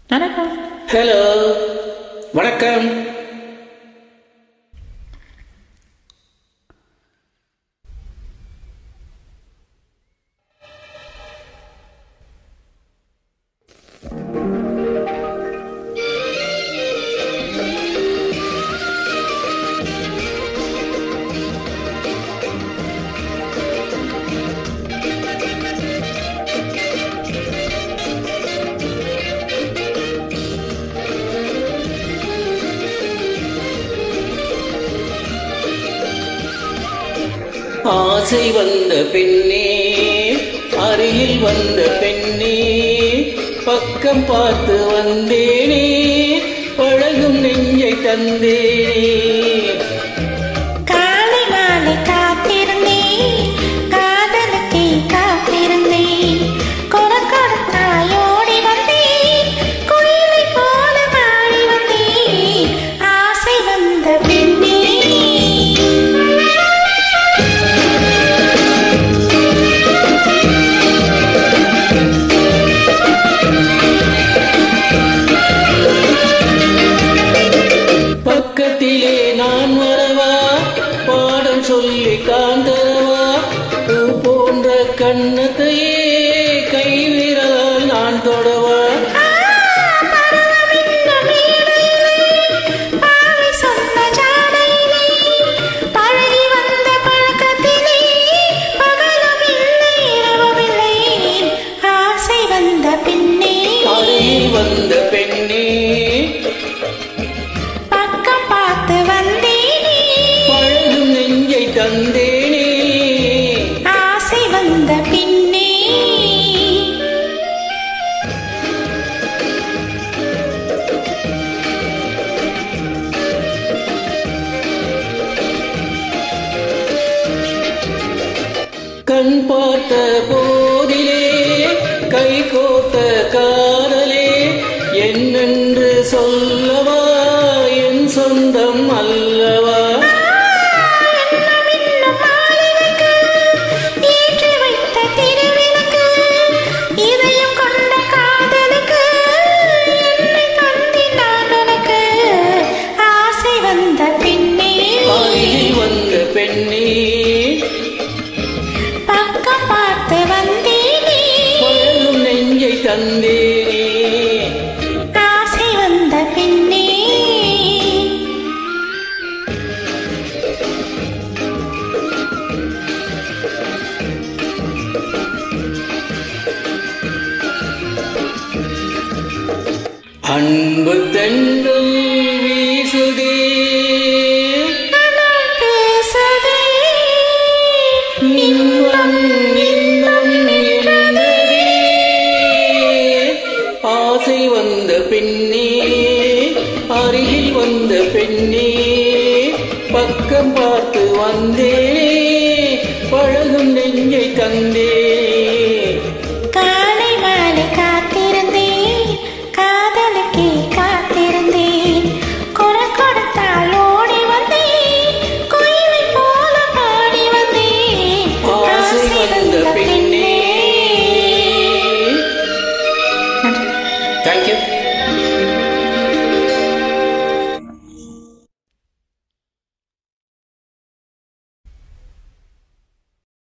Hello, வணக்கம். ஆசை வந்த பெண்ணே, அருகில் வந்த பெண்ணே, பக்கம் பார்த்து வந்தேனே, பழகும் நெஞ்சை தந்தேனே. காலை மாலை காத்திருந்தேன், காதலுக்கே காத்திருந்தேன், கொடுத்தாயோடி வந்தேன், குயிலை போல மாறி வந்தேன். ஆசை வந்த பெண்ணே, பக்கத்திலே நான் வரவா, பாடம் சொல்லி காந்தரவா, பூ போன்ற கண்ணத்தையே கைவிரலால் நான் தொடவா. அருகில் வந்த பெண்ணே, பக்கம் பார்த்து வந்தேனே, பழகும் நெஞ்சை தந்தேனே. ஆசை வந்த பின்னே. கண் பார்த்த போதிலே கை கோத்த காதலே, என்னென்று சொல்லவா, என் சொந்தம் அல்லவா. ஏற்றி வைத்த திருவிளக்கு, இதயம் கொண்ட காதலுக்கு என்னை தந்தினான் உனக்கு. ஆசை வந்த பின்னே, அருகில் வந்த பெண்ணே, பக்கம் பார்த்து வந்தேனே, பழகும் நெஞ்சை தந்தேனே. ஆசை வந்த பின்னே. அன்பு தென்றல் வீசுதே, பேசுதே, இன்பம் இன்பம் என்றதே. ஆசை வந்த பெண்ணே, அருகில் வந்த பெண்ணே, பக்கம் பார்த்து வந்தேனே, பழகும் நெஞ்சை தந்தே.